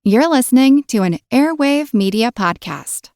You're listening to an Airwave Media Podcast.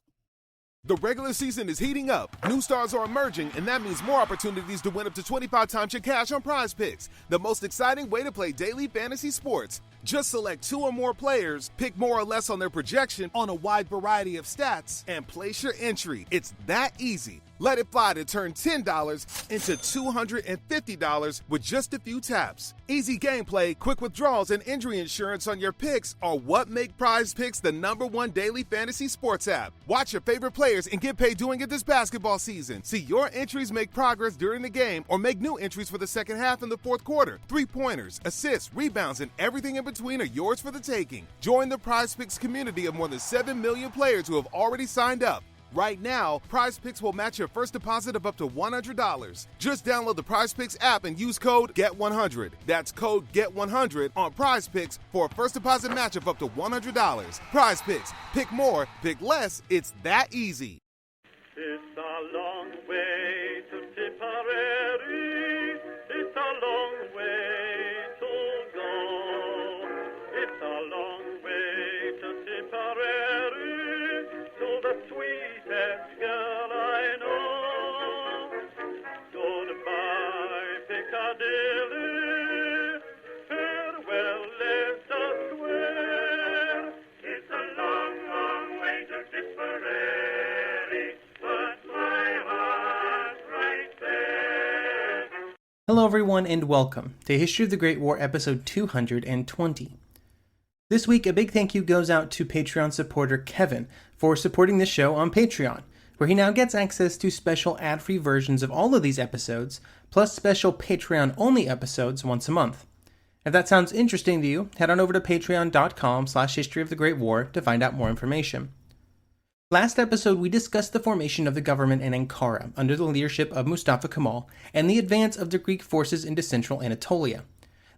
The regular season is heating up. New stars are emerging, and that means more opportunities to win up to 25 times your cash on Prize Picks, the most exciting way to play daily fantasy sports. Just select two or more players, pick more or less on their projection on a wide variety of stats, and place your entry. It's that easy. Let it fly to turn $10 into $250 with just a few taps. Easy gameplay, quick withdrawals, and injury insurance on your picks are what make Prize Picks the #1 daily fantasy sports app. Watch your favorite players and get paid doing it this basketball season. See your entries make progress during the game or make new entries for the second half and the fourth quarter. Three-pointers, assists, rebounds, and everything in between are yours for the taking. Join the Prize Picks community of more than 7 million players who have already signed up. Right now, Prize Picks will match your first deposit of up to $100. Just download the Prize Picks app and use code GET100. That's code GET100 on Prize Picks for a first deposit match of up to $100. Prize Picks. Pick more, pick less. It's that easy. It's a long way to Tipperary. It's a long way to go. It's a long way to Tipperary, to the sweetest girl I know. Goodbye, Piccadilly. Farewell, Leicester Square. It's a long, long way to Tipperary, but my heart's right there. Hello everyone and welcome to History of the Great War episode 220. This week, a big thank you goes out to Patreon supporter Kevin for supporting this show on Patreon, where he now gets access to special ad-free versions of all of these episodes, plus special Patreon-only episodes once a month. If that sounds interesting to you, head on over to patreon.com/historyofthegreatwar to find out more information. Last episode, we discussed the formation of the government in Ankara under the leadership of Mustafa Kemal and the advance of the Greek forces into central Anatolia.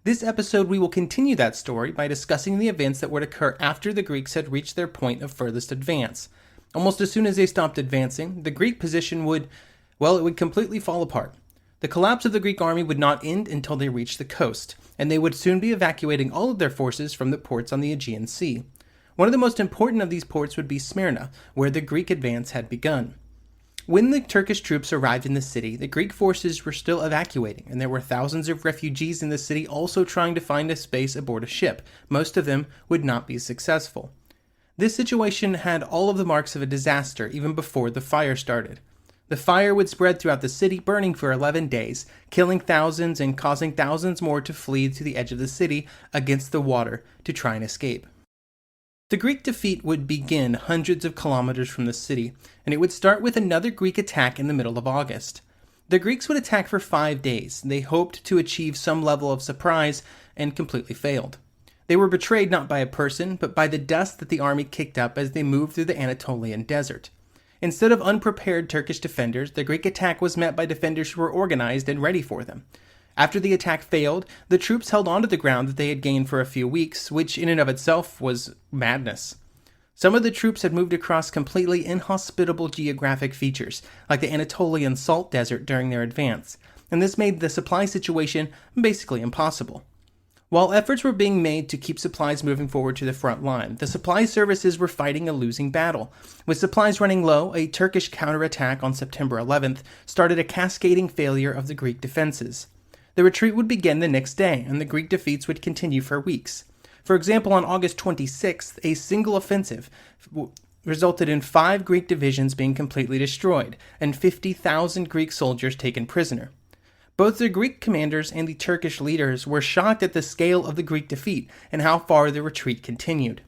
This episode, we will continue that story by discussing the events that would occur after the Greeks had reached their point of furthest advance. Almost as soon as they stopped advancing, the Greek position would completely fall apart. The collapse of the Greek army would not end until they reached the coast, and they would soon be evacuating all of their forces from the ports on the Aegean Sea. One of the most important of these ports would be Smyrna, where the Greek advance had begun. When the Turkish troops arrived in the city, the Greek forces were still evacuating, and there were thousands of refugees in the city also trying to find a space aboard a ship. Most of them would not be successful. This situation had all of the marks of a disaster even before the fire started. The fire would spread throughout the city, burning for 11 days, killing thousands and causing thousands more to flee to the edge of the city against the water to try and escape. The Greek defeat would begin hundreds of kilometers from the city, and it would start with another Greek attack in the middle of August. The Greeks would attack for 5 days. They hoped to achieve some level of surprise and completely failed. They were betrayed not by a person, but by the dust that the army kicked up as they moved through the Anatolian desert. Instead of unprepared Turkish defenders, the Greek attack was met by defenders who were organized and ready for them. After the attack failed, the troops held onto the ground that they had gained for a few weeks, which in and of itself was madness. Some of the troops had moved across completely inhospitable geographic features, like the Anatolian salt desert during their advance, and this made the supply situation basically impossible. While efforts were being made to keep supplies moving forward to the front line, the supply services were fighting a losing battle. With supplies running low, a Turkish counterattack on September 11th started a cascading failure of the Greek defenses. The retreat would begin the next day, and the Greek defeats would continue for weeks. For example, on August 26th, a single offensive resulted in 5 Greek divisions being completely destroyed, and 50,000 Greek soldiers taken prisoner. Both the Greek commanders and the Turkish leaders were shocked at the scale of the Greek defeat and how far the retreat continued.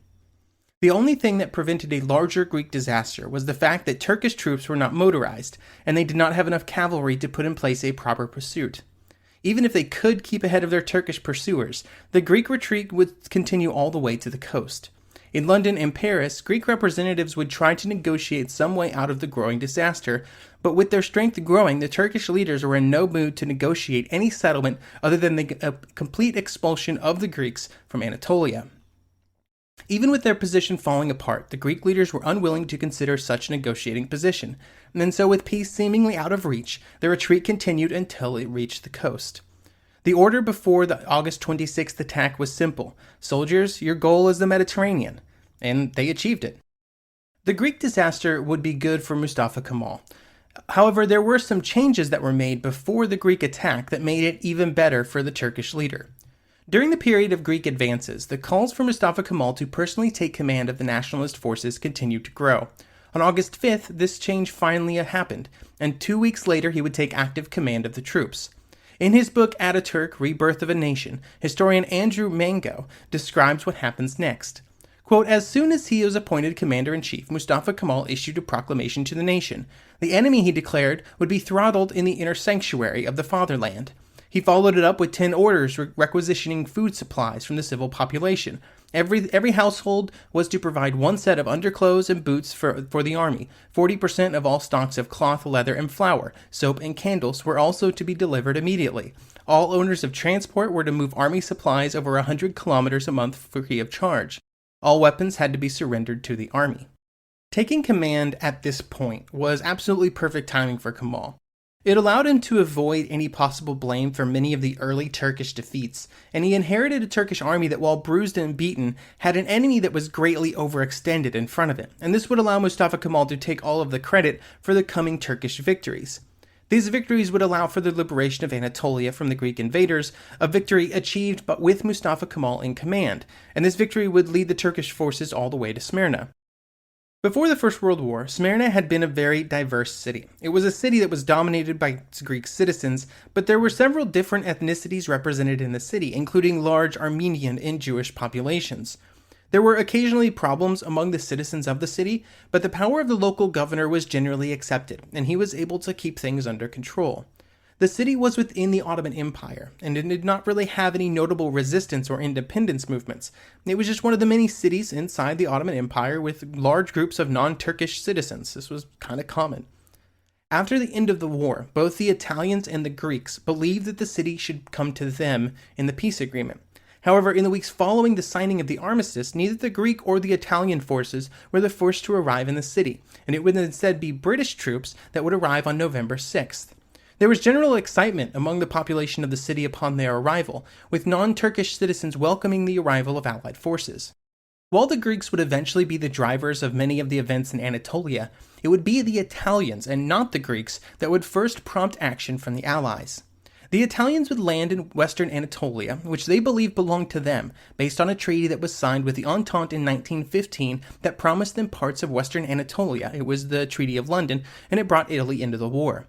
The only thing that prevented a larger Greek disaster was the fact that Turkish troops were not motorized, and they did not have enough cavalry to put in place a proper pursuit. Even if they could keep ahead of their Turkish pursuers, the Greek retreat would continue all the way to the coast. In London and Paris, Greek representatives would try to negotiate some way out of the growing disaster, but with their strength growing, the Turkish leaders were in no mood to negotiate any settlement other than the complete expulsion of the Greeks from Anatolia. Even with their position falling apart, the Greek leaders were unwilling to consider such a negotiating position, and so with peace seemingly out of reach, the retreat continued until it reached the coast. The order before the August 26th attack was simple. Soldiers, your goal is the Mediterranean. and they achieved it. The Greek disaster would be good for Mustafa Kemal. However, there were some changes that were made before the Greek attack that made it even better for the Turkish leader. During the period of Greek advances, the calls for Mustafa Kemal to personally take command of the nationalist forces continued to grow. On August 5th, this change finally happened, and 2 weeks later he would take active command of the troops. In his book Ataturk, Rebirth of a Nation, historian Andrew Mango describes what happens next. Quote, as soon as he was appointed commander-in-chief, Mustafa Kemal issued a proclamation to the nation. The enemy, he declared, would be throttled in the inner sanctuary of the fatherland. He followed it up with 10 orders requisitioning food supplies from the civil population. Every household was to provide 1 set of underclothes and boots for the army. 40% of all stocks of cloth, leather, and flour, soap, and candles were also to be delivered immediately. All owners of transport were to move army supplies over 100 kilometers a month free of charge. All weapons had to be surrendered to the army. Taking command at this point was absolutely perfect timing for Kemal. It allowed him to avoid any possible blame for many of the early Turkish defeats, and he inherited a Turkish army that, while bruised and beaten, had an enemy that was greatly overextended in front of it, and this would allow Mustafa Kemal to take all of the credit for the coming Turkish victories. These victories would allow for the liberation of Anatolia from the Greek invaders, a victory achieved but with Mustafa Kemal in command, and this victory would lead the Turkish forces all the way to Smyrna. Before the First World War, Smyrna had been a very diverse city. It was a city that was dominated by Greek citizens, but there were several different ethnicities represented in the city, including large Armenian and Jewish populations. There were occasionally problems among the citizens of the city, but the power of the local governor was generally accepted, and he was able to keep things under control. The city was within the Ottoman Empire, and it did not really have any notable resistance or independence movements. It was just one of the many cities inside the Ottoman Empire with large groups of non-Turkish citizens. This was kind of common. After the end of the war, both the Italians and the Greeks believed that the city should come to them in the peace agreement. However, in the weeks following the signing of the armistice, neither the Greek or the Italian forces were the first to arrive in the city, and it would instead be British troops that would arrive on November 6th. There was general excitement among the population of the city upon their arrival, with non-Turkish citizens welcoming the arrival of Allied forces. While the Greeks would eventually be the drivers of many of the events in Anatolia, it would be the Italians and not the Greeks that would first prompt action from the Allies. The Italians would land in western Anatolia, which they believed belonged to them, based on a treaty that was signed with the Entente in 1915 that promised them parts of western Anatolia. It was the Treaty of London, and it brought Italy into the war.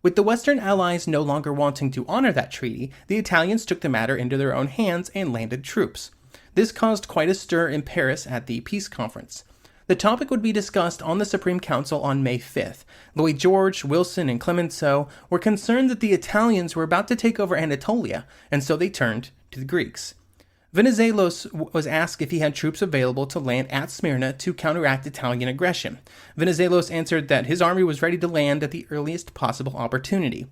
With the Western Allies no longer wanting to honor that treaty, the Italians took the matter into their own hands and landed troops. This caused quite a stir in Paris at the peace conference. The topic would be discussed on the Supreme Council on May 5th. Lloyd George, Wilson, and Clemenceau were concerned that the Italians were about to take over Anatolia, and so they turned to the Greeks. Venizelos was asked if he had troops available to land at Smyrna to counteract Italian aggression. Venizelos answered that his army was ready to land at the earliest possible opportunity.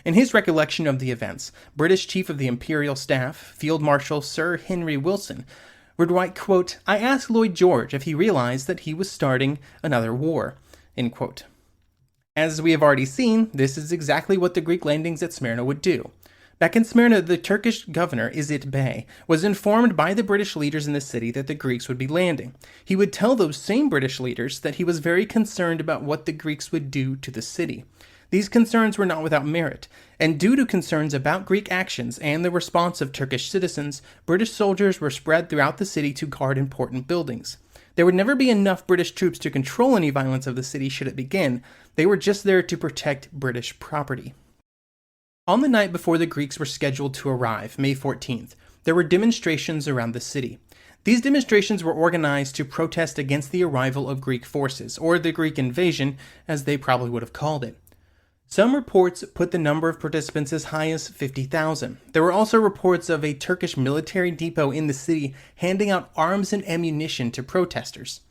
In his recollection of the events, British Chief of the Imperial Staff, Field Marshal Sir Henry Wilson, would write, quote, I asked Lloyd George if he realized that he was starting another war, end quote. As we have already seen, this is exactly what the Greek landings at Smyrna would do. Back in Smyrna, the Turkish governor, Izit Bey, was informed by the British leaders in the city that the Greeks would be landing. He would tell those same British leaders that he was very concerned about what the Greeks would do to the city. These concerns were not without merit, and due to concerns about Greek actions and the response of Turkish citizens, British soldiers were spread throughout the city to guard important buildings. There would never be enough British troops to control any violence of the city should it begin. They were just there to protect British property. On the night before the Greeks were scheduled to arrive, May 14th, there were demonstrations around the city. These demonstrations were organized to protest against the arrival of Greek forces, or the Greek invasion, as they probably would have called it. Some reports put the number of participants as high as 50,000. There were also reports of a Turkish military depot in the city handing out arms and ammunition to protesters.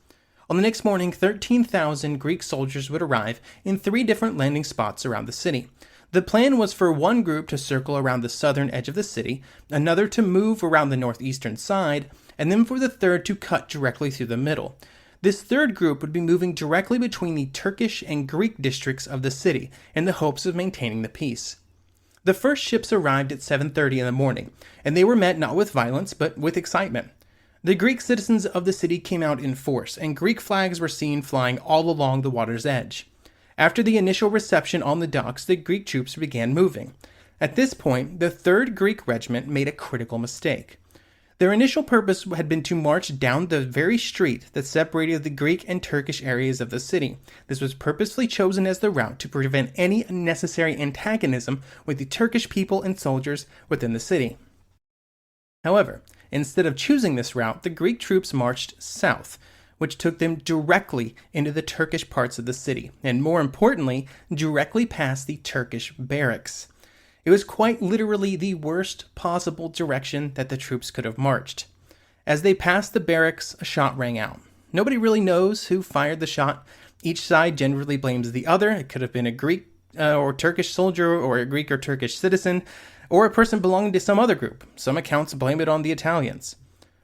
On the next morning, 13,000 Greek soldiers would arrive in 3 different landing spots around the city. The plan was for one group to circle around the southern edge of the city, another to move around the northeastern side, and then for the third to cut directly through the middle. This third group would be moving directly between the Turkish and Greek districts of the city in the hopes of maintaining the peace. The first ships arrived at 7:30 in the morning, and they were met not with violence but with excitement. The Greek citizens of the city came out in force, and Greek flags were seen flying all along the water's edge. After the initial reception on the docks, the Greek troops began moving. At this point, the 3rd Greek Regiment made a critical mistake. Their initial purpose had been to march down the very street that separated the Greek and Turkish areas of the city. This was purposely chosen as the route to prevent any unnecessary antagonism with the Turkish people and soldiers within the city. However, instead of choosing this route, the Greek troops marched south, which took them directly into the Turkish parts of the city, and more importantly, directly past the Turkish barracks. It was quite literally the worst possible direction that the troops could have marched. As they passed the barracks, a shot rang out. Nobody really knows who fired the shot. Each side generally blames the other. It could have been a Greek or Turkish soldier, or a Greek or Turkish citizen, or a person belonging to some other group. Some accounts blame it on the Italians.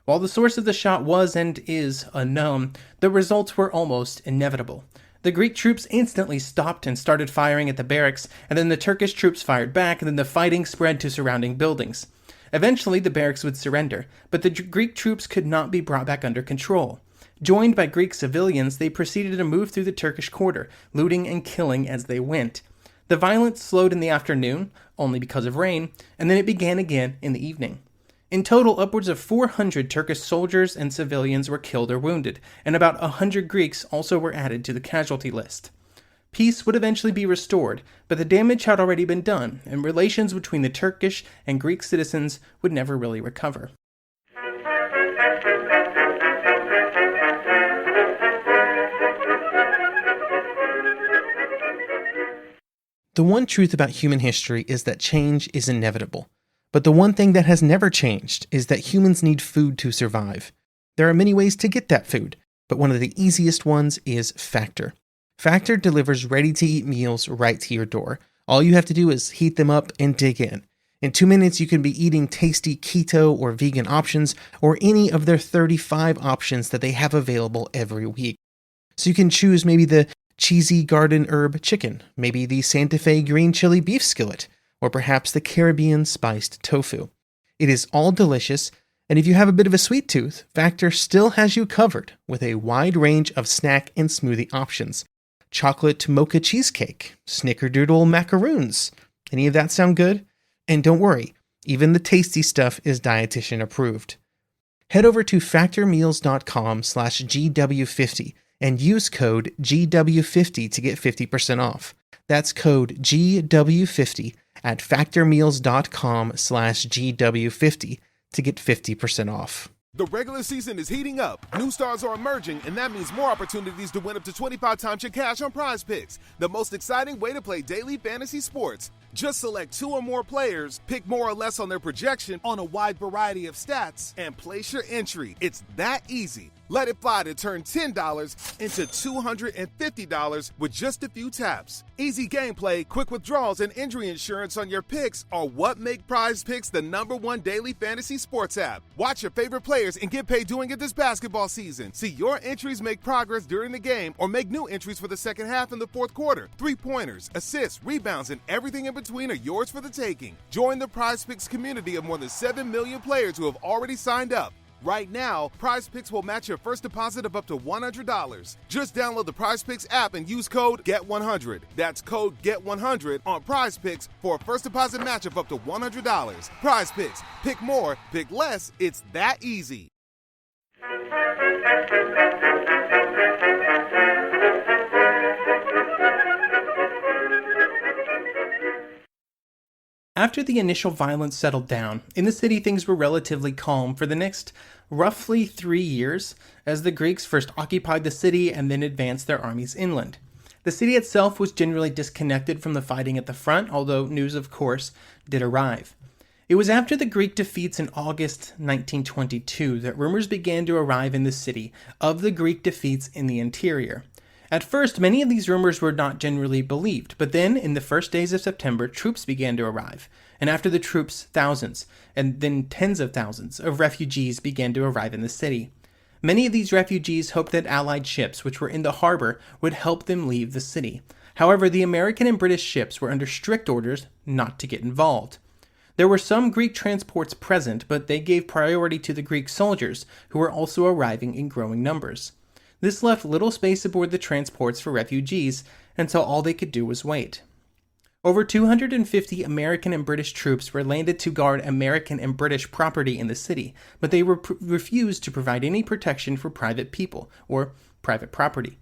While the source of the shot was and is unknown, the results were almost inevitable. The Greek troops instantly stopped and started firing at the barracks, and then the Turkish troops fired back, and then the fighting spread to surrounding buildings. Eventually, the barracks would surrender, but the Greek troops could not be brought back under control. Joined by Greek civilians, they proceeded to move through the Turkish quarter, looting and killing as they went. The violence slowed in the afternoon, only because of rain, and then it began again in the evening. In total, upwards of 400 Turkish soldiers and civilians were killed or wounded, and about 100 Greeks also were added to the casualty list. Peace would eventually be restored, but the damage had already been done, and relations between the Turkish and Greek citizens would never really recover. The one truth about human history is that change is inevitable. But the one thing that has never changed is that humans need food to survive. There are many ways to get that food, but one of the easiest ones is Factor. Factor delivers ready-to-eat meals right to your door. All you have to do is heat them up and dig in. In 2 minutes, you can be eating tasty keto or vegan options, or any of their 35 options that they have available every week. So you can choose maybe the cheesy garden herb chicken, maybe the Santa Fe green chili beef skillet, or perhaps the Caribbean spiced tofu. It is all delicious, and if you have a bit of a sweet tooth, Factor still has you covered with a wide range of snack and smoothie options. Chocolate mocha cheesecake, snickerdoodle macaroons. Any of that sound good? And don't worry, even the tasty stuff is dietitian approved. Head over to factormeals.com/GW50 and use code GW50 to get 50% off. That's code GW50 at factormeals.com/GW50 to get 50% off. The regular season is heating up. New stars are emerging, and that means more opportunities to win up to 25 times your cash on Prize Picks, the most exciting way to play daily fantasy sports. Just select 2 or more players, pick more or less on their projection on a wide variety of stats, and place your entry. It's that easy. Let it fly to turn $10 into $250 with just a few taps. Easy gameplay, quick withdrawals, and injury insurance on your picks are what make Prize Picks the #1 daily fantasy sports app. Watch your favorite players and get paid doing it this basketball season. See your entries make progress during the game or make new entries for the second half in the fourth quarter. 3-pointers, assists, rebounds, and everything in between are yours for the taking. Join the Prize Picks community of more than 7 million players who have already signed up. Right now, Prize Picks will match your first deposit of up to $100. Just download the Prize Picks app and use code GET100. That's code GET100 on Prize Picks for a first deposit match of up to $100. Prize Picks. Pick more, pick less. It's that easy. After the initial violence settled down, in the city things were relatively calm for the next roughly 3 years, as the Greeks first occupied the city and then advanced their armies inland. The city itself was generally disconnected from the fighting at the front, although news, of course, did arrive. It was after the Greek defeats in August 1922 that rumors began to arrive in the city of the Greek defeats in the interior. At first, many of these rumors were not generally believed, but then, in the first days of September, troops began to arrive, and after the troops, thousands, and then tens of thousands of refugees began to arrive in the city. Many of these refugees hoped that Allied ships, which were in the harbor, would help them leave the city. However, the American and British ships were under strict orders not to get involved. There were some Greek transports present, but they gave priority to the Greek soldiers, who were also arriving in growing numbers. This left little space aboard the transports for refugees, and so all they could do was wait. Over 250 American and British troops were landed to guard American and British property in the city, but they refused to provide any protection for private people or private property.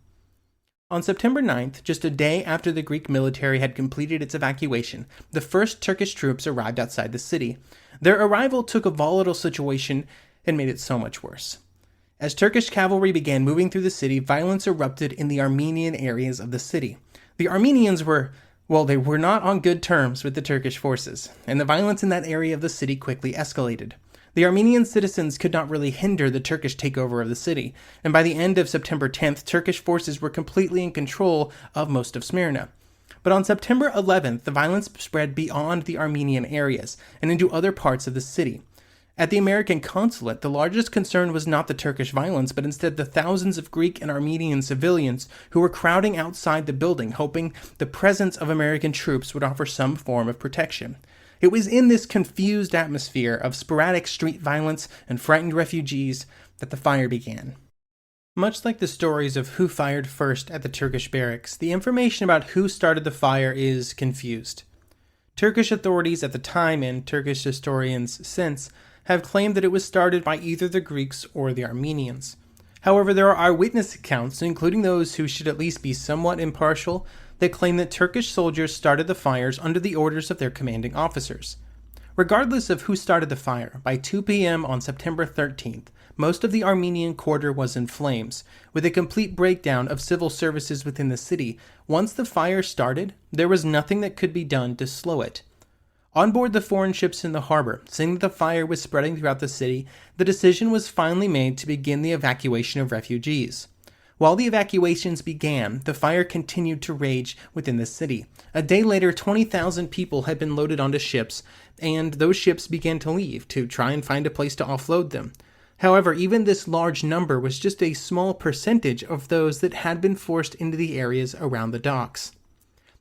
On September 9th, just a day after the Greek military had completed its evacuation, the first Turkish troops arrived outside the city. Their arrival took a volatile situation and made it so much worse. As Turkish cavalry began moving through the city, violence erupted in the Armenian areas of the city. The Armenians were not on good terms with the Turkish forces, and the violence in that area of the city quickly escalated. The Armenian citizens could not really hinder the Turkish takeover of the city, and by the end of September 10th, Turkish forces were completely in control of most of Smyrna. But on September 11th, the violence spread beyond the Armenian areas and into other parts of the city. At the American consulate, the largest concern was not the Turkish violence, but instead the thousands of Greek and Armenian civilians who were crowding outside the building, hoping the presence of American troops would offer some form of protection. It was in this confused atmosphere of sporadic street violence and frightened refugees that the fire began. Much like the stories of who fired first at the Turkish barracks, the information about who started the fire is confused. Turkish authorities at the time, and Turkish historians since, have claimed that it was started by either the Greeks or the Armenians. However, there are eyewitness accounts, including those who should at least be somewhat impartial, that claim that Turkish soldiers started the fires under the orders of their commanding officers. Regardless of who started the fire, by 2 p.m. on September 13th, most of the Armenian quarter was in flames, with a complete breakdown of civil services within the city. Once the fire started, there was nothing that could be done to slow it. On board the foreign ships in the harbor, seeing that the fire was spreading throughout the city, the decision was finally made to begin the evacuation of refugees. While the evacuations began, the fire continued to rage within the city. A day later, 20,000 people had been loaded onto ships, and those ships began to leave to try and find a place to offload them. However, even this large number was just a small percentage of those that had been forced into the areas around the docks.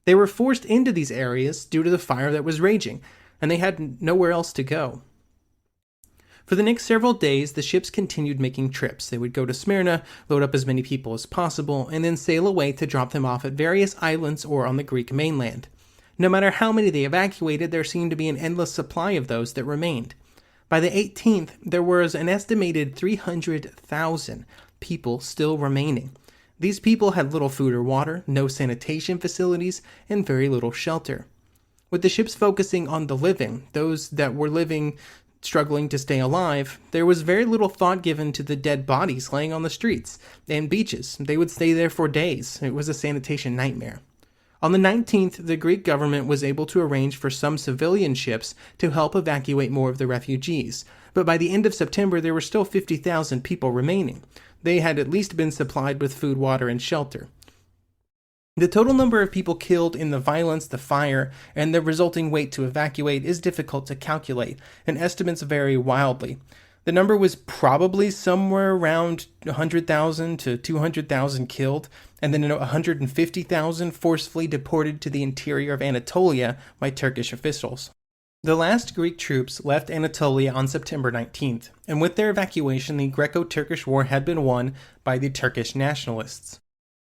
They were forced into these areas due to the fire that was raging, and they had nowhere else to go. For the next several days, the ships continued making trips. They would go to Smyrna, load up as many people as possible, and then sail away to drop them off at various islands or on the Greek mainland. No matter how many they evacuated, there seemed to be an endless supply of those that remained. By the 18th, there was an estimated 300,000 people still remaining. These people had little food or water, no sanitation facilities, and very little shelter. With the ships focusing on the living, those that were living struggling to stay alive, there was very little thought given to the dead bodies laying on the streets and beaches. They would stay there for days. It was a sanitation nightmare. On the 19th, the Greek government was able to arrange for some civilian ships to help evacuate more of the refugees, but by the end of September there were still 50,000 people remaining. They had at least been supplied with food, water, and shelter. The total number of people killed in the violence, the fire, and the resulting wait to evacuate is difficult to calculate, and estimates vary wildly. The number was probably somewhere around 100,000 to 200,000 killed, and then 150,000 forcefully deported to the interior of Anatolia by Turkish officials. The last Greek troops left Anatolia on September 19th, and with their evacuation, the Greco-Turkish War had been won by the Turkish nationalists.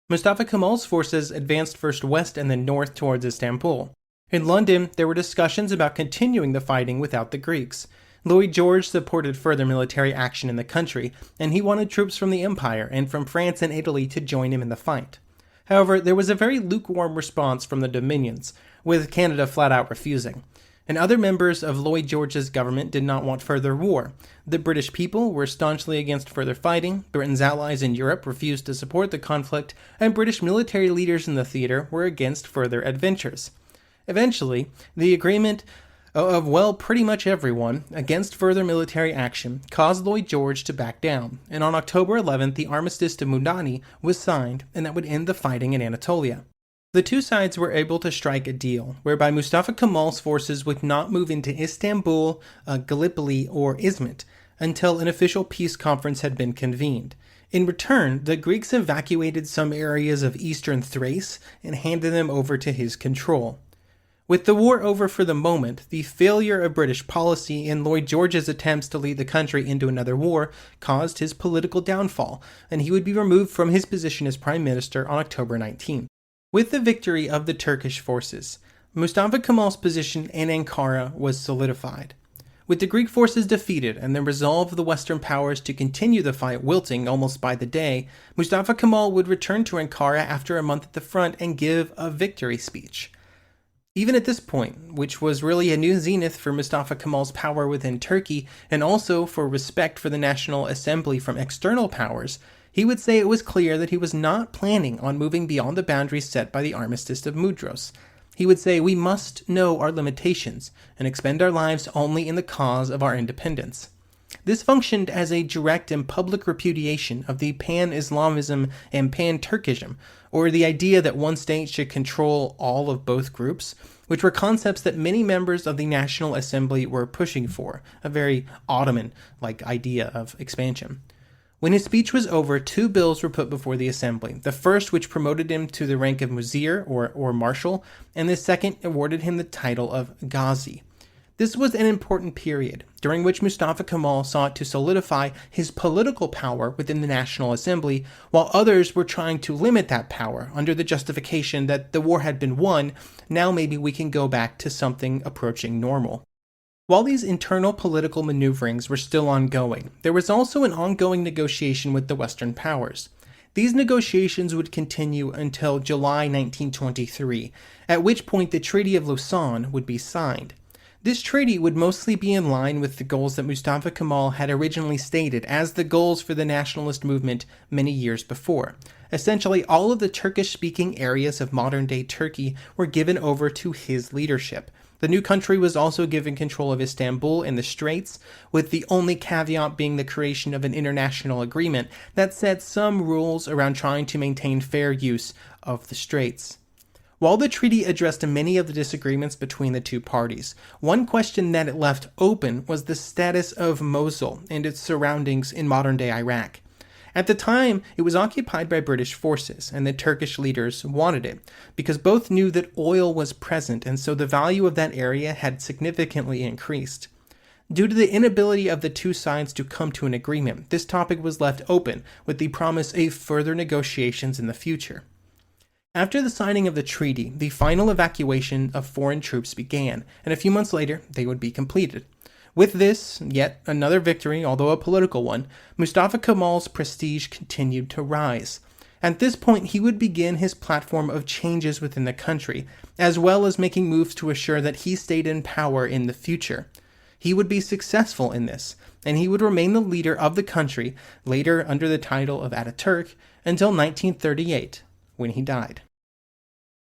Mustafa Kemal's forces advanced first west and then north towards Istanbul. In London, there were discussions about continuing the fighting without the Greeks. Lloyd George supported further military action in the country, and he wanted troops from the Empire and from France and Italy to join him in the fight. However, there was a very lukewarm response from the Dominions, with Canada flat out refusing. And other members of Lloyd George's government did not want further war. The British people were staunchly against further fighting, Britain's allies in Europe refused to support the conflict, and British military leaders in the theater were against further adventures. Eventually, the agreement of pretty much everyone against further military action caused Lloyd George to back down, and on October 11th the Armistice of Megali was signed, and that would end the fighting in Anatolia. The two sides were able to strike a deal, whereby Mustafa Kemal's forces would not move into Istanbul, Gallipoli, or Izmit until an official peace conference had been convened. In return, the Greeks evacuated some areas of eastern Thrace and handed them over to his control. With the war over for the moment, the failure of British policy and Lloyd George's attempts to lead the country into another war caused his political downfall, and he would be removed from his position as Prime Minister on October 19. With the victory of the Turkish forces, Mustafa Kemal's position in Ankara was solidified. With the Greek forces defeated and the resolve of the Western powers to continue the fight wilting almost by the day, Mustafa Kemal would return to Ankara after a month at the front and give a victory speech. Even at this point, which was really a new zenith for Mustafa Kemal's power within Turkey and also for respect for the National Assembly from external powers, he would say it was clear that he was not planning on moving beyond the boundaries set by the Armistice of Mudros. He would say we must know our limitations and expend our lives only in the cause of our independence. This functioned as a direct and public repudiation of the pan-Islamism and pan-Turkism, or the idea that one state should control all of both groups, which were concepts that many members of the National Assembly were pushing for, a very Ottoman-like idea of expansion. When his speech was over, 2 bills were put before the assembly. The first, which promoted him to the rank of Muzir, or marshal, and the second awarded him the title of Ghazi. This was an important period, during which Mustafa Kemal sought to solidify his political power within the National Assembly, while others were trying to limit that power under the justification that the war had been won, now maybe we can go back to something approaching normal. While these internal political maneuverings were still ongoing, there was also an ongoing negotiation with the Western powers. These negotiations would continue until July 1923, at which point the Treaty of Lausanne would be signed. This treaty would mostly be in line with the goals that Mustafa Kemal had originally stated as the goals for the nationalist movement many years before. Essentially, all of the Turkish-speaking areas of modern-day Turkey were given over to his leadership. The new country was also given control of Istanbul and the Straits, with the only caveat being the creation of an international agreement that set some rules around trying to maintain fair use of the Straits. While the treaty addressed many of the disagreements between the two parties, one question that it left open was the status of Mosul and its surroundings in modern-day Iraq. At the time, it was occupied by British forces, and the Turkish leaders wanted it, because both knew that oil was present, and so the value of that area had significantly increased. Due to the inability of the two sides to come to an agreement, this topic was left open, with the promise of further negotiations in the future. After the signing of the treaty, the final evacuation of foreign troops began, and a few months later, they would be completed. With this, yet another victory, although a political one, Mustafa Kemal's prestige continued to rise. At this point, he would begin his platform of changes within the country, as well as making moves to assure that he stayed in power in the future. He would be successful in this, and he would remain the leader of the country, later under the title of Ataturk, until 1938, when he died.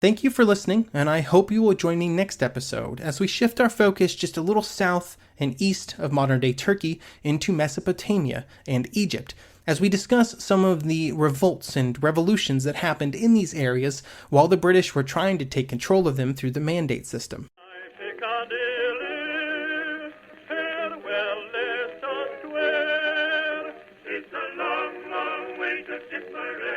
Thank you for listening, and I hope you will join me next episode as we shift our focus just a little south and east of modern-day Turkey into Mesopotamia and Egypt, as we discuss some of the revolts and revolutions that happened in these areas while the British were trying to take control of them through the mandate system. Piccadilly, farewell, let us swear. It's a long, long way to Tipperary.